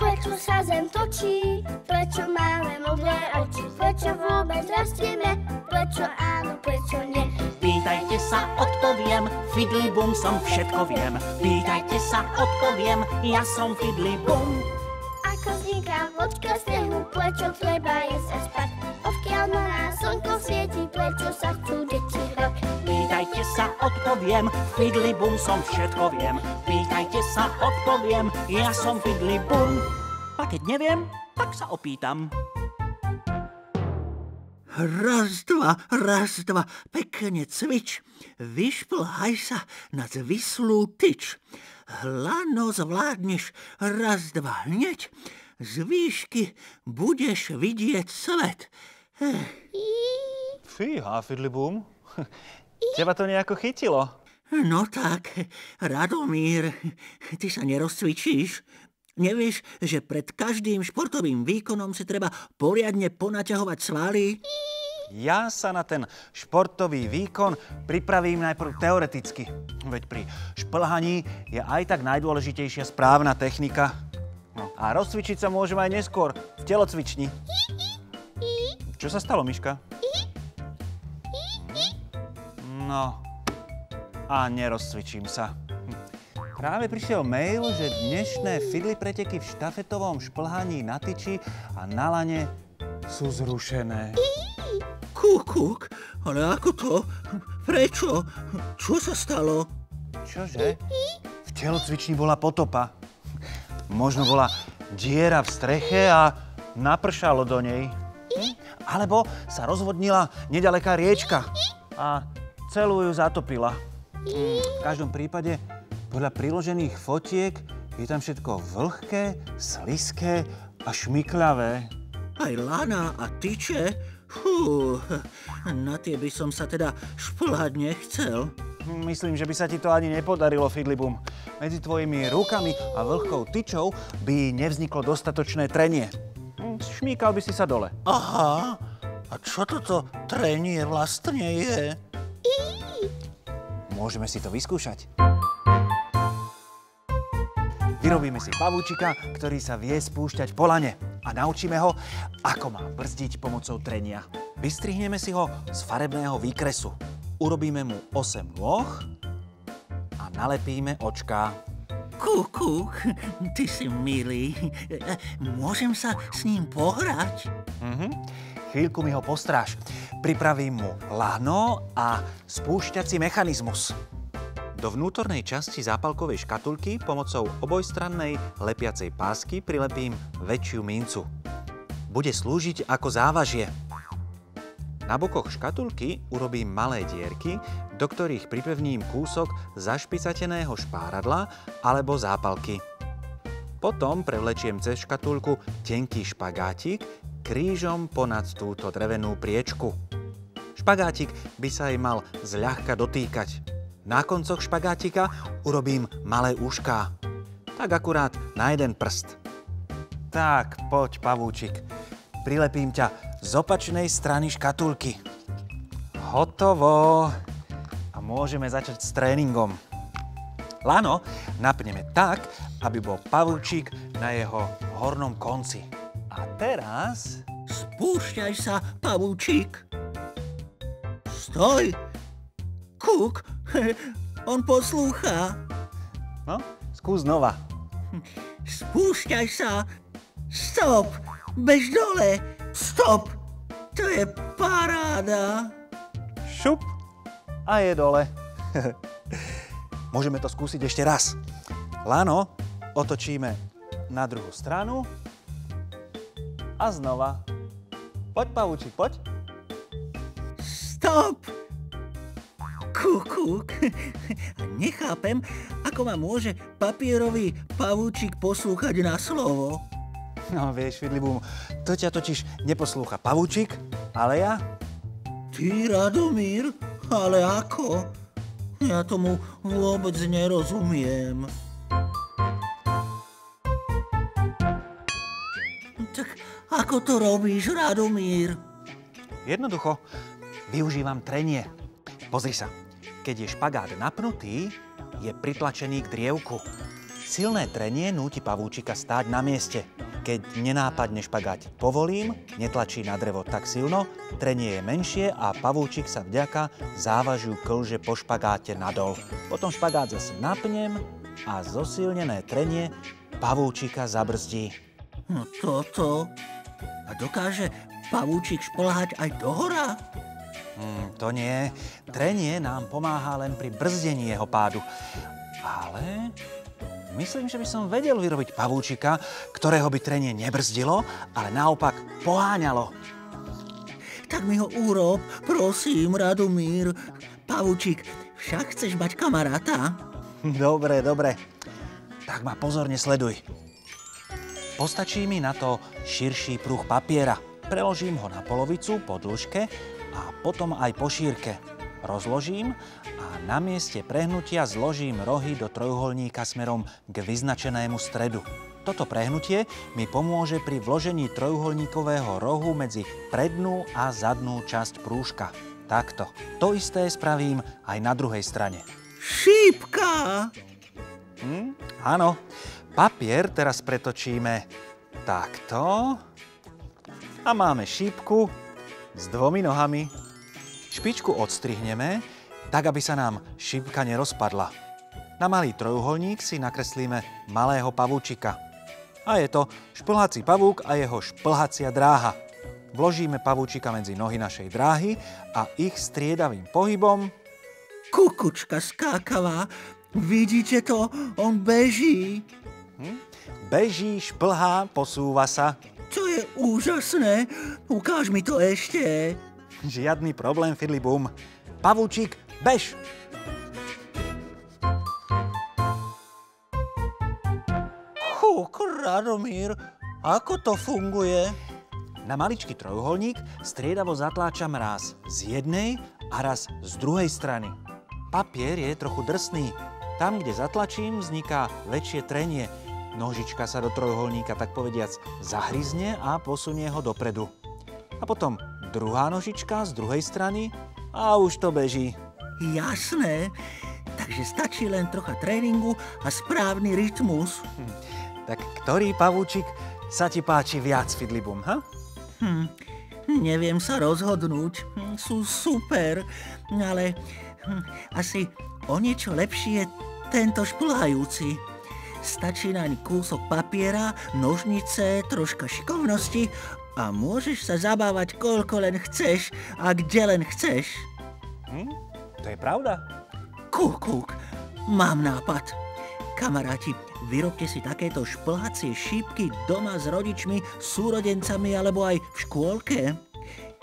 Prečo sa zem točí? Prečo máme modré oči? Prečo vôbec rastieme? Prečo áno, prečo nie? Pýtajte sa, odpoviem, Fidlibum som všetko viem. Pýtajte sa, odpoviem, ja som Fidlibum. Ako vzniká vločka snehu? Prečo treba jesť a spať? Odkiaľ na nás slnko svieti? Prečo sa chcú deti hrať? Pýtajte sa, odpoviem, Fidlibum som všetko viem. Pýtajte sa, odpoviem, ja som Fidlibum. A keď neviem, tak sa opýtam. Raz, dva, pekne cvič, vyšplhaj sa na zvislú tyč. Lano zvládneš, raz, dva, hneď, z výšky budeš vidieť svet. Fíha, Fidlibum, teba to nejako chytilo. No tak, Radomír, ty sa nerozcvičíš? Nevieš, že pred každým športovým výkonom si treba poriadne ponaťahovať svaly? Ja sa na ten športový výkon pripravím najprv teoreticky. Veď pri šplhaní je aj tak najdôležitejšia správna technika. No, a rozcvičiť sa môžem aj neskôr v telocvični. Čo sa stalo, Miška? No, a nerozcvičím sa. Práve prišiel mail, že dnešné fidly preteky v štafetovom šplhaní na tyči a na lane sú zrušené. Kúk, ale ako to? Prečo? Čo sa stalo? Čože? V telocvični bola potopa. Možno bola diera v streche a napršalo do nej. Alebo sa rozvodnila nedaleká riečka a celú ju zatopila. V každom prípade podľa priložených fotiek je tam všetko vlhké, sliské a šmykľavé. Aj lana a tyče? Fú, na tie by som sa teda šplhať nechcel. Myslím, že by sa ti to ani nepodarilo, Fidlibum. Medzi tvojimi rukami a vlhkou tyčou by nevzniklo dostatočné trenie. Šmíkal by si sa dole. Aha, a čo toto trenie vlastne je? Môžeme si to vyskúšať. Vyrobíme si pavúčika, ktorý sa vie spúšťať po lane a naučíme ho, ako má brzdiť pomocou trenia. Vystrihneme si ho z farebného výkresu. Urobíme mu 8 nôh a nalepíme očká. Kúk, ty si milý. Môžem sa s ním pohrať? Chvíľku mi ho postráž. Pripravím mu lano a spúšťací mechanizmus. Do vnútornej časti zápalkovej škatulky pomocou obojstrannej lepiacej pásky prilepím väčšiu mincu. Bude slúžiť ako závažie. Na bokoch škatulky urobím malé dierky, do ktorých pripevním kúsok zašpicateného špáradla alebo zápalky. Potom prevlečiem cez škatulku tenký špagátik krížom ponad túto drevenú priečku. Špagátik by sa jej mal zľahka dotýkať. Na koncoch špagátika urobím malé ušká. Tak akurát na jeden prst. Tak, poď, pavúčik. Prilepím ťa z opačnej strany škatulky. Hotovo. A môžeme začať s tréningom. Lano napneme tak, aby bol pavúčik na jeho hornom konci. A teraz... Spúšťaj sa, pavúčik. Stoj! Kúk, on poslúcha. No, skús znova. Spúšťaj sa. Stop! Bež dole. Stop! To je paráda. Šup a je dole. Môžeme to skúsiť ešte raz. Lano otočíme na druhú stranu a znova. Poď, pavúčik, poď. Stop! Kúk. Nechápem, ako ma môže papierový pavúčik poslúchať na slovo. No vieš, Fidlibum, to ťa totiž neposlúcha pavúčik, ale ja. Ty, Radomír? Ale ako? Ja tomu vôbec nerozumiem. Tak ako to robíš, Radomír? Jednoducho, využívam trenie. Pozri sa, keď je špagát napnutý, je pritlačený k drievku. Silné trenie núti pavúčika stáť na mieste. Keď nenápadne špagátik povolím, netlačí na drevo tak silno, trenie je menšie a pavúčik sa vďaka závažiu klže po špagáte nadol. Potom špagát zase napnem a zosilnené trenie pavúčika zabrzdí. No toto. A dokáže pavúčik šplhať aj dohora? To nie. Trenie nám pomáha len pri brzdení jeho pádu. Ale myslím, že by som vedel vyrobiť pavúčika, ktorého by trenie nebrzdilo, ale naopak poháňalo. Tak mi ho urob, prosím, Radomír. Pavúčik, však chceš mať kamaráta? Dobre, dobre. Tak ma pozorne sleduj. Postačí mi na to širší pruh papiera. Preložím ho na polovicu po dĺžke a potom aj po šírke. Rozložím a na mieste prehnutia zložím rohy do trojuholníka smerom k vyznačenému stredu. Toto prehnutie mi pomôže pri vložení trojuholníkového rohu medzi prednú a zadnú časť prúžka. Takto. To isté spravím aj na druhej strane. Šípka! Áno. Papier teraz pretočíme takto. A máme šípku s dvomi nohami. Špičku odstrihneme, tak aby sa nám šípka nerozpadla. Na malý trojuholník si nakreslíme malého pavúčika. A je to šplhací pavúk a jeho šplhacia dráha. Vložíme pavúčika medzi nohy našej dráhy a ich striedavým pohybom... Kukučka skákavá, vidíte to? On beží. Beží, šplhá, posúva sa. To je úžasné. Ukáž mi to ešte. Žiadny problém, Fidlibum. Pavúčik, bež! Radomír, ako to funguje? Na maličký trojuholník striedavo zatláčam raz z jednej a raz z druhej strany. Papier je trochu drsný. Tam, kde zatlačím, vzniká väčšie trenie. Nožička sa do trojuholníka, tak povediac, zahryzne a posunie ho dopredu. A potom druhá nožička z druhej strany a už to beží. Jasné. Takže stačí len trocha tréningu a správny rytmus. Tak ktorý pavúčik sa ti páči viac, Fidlibum, ha? Neviem sa rozhodnúť. Sú super, ale asi o niečo lepší je tento šplhajúci. Stačí naň kúsok papiera, nožnice, troška šikovnosti a môžeš sa zabávať koľko len chceš a kde len chceš. To je pravda. Kúk, mám nápad. Kamaráti, vyrobte si takéto šplhacie šípky doma s rodičmi, súrodencami alebo aj v škôlke.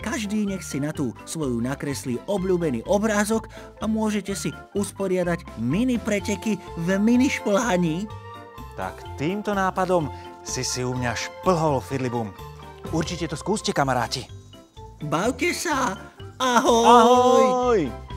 Každý nech si na tú svoju nakreslí obľúbený obrázok a môžete si usporiadať mini preteky v mini šplhaní. Tak týmto nápadom si u mňa šplhol, Fidlibum. Určite to skúste, kamaráti. Bavte sa! Ahoj! Ahoj!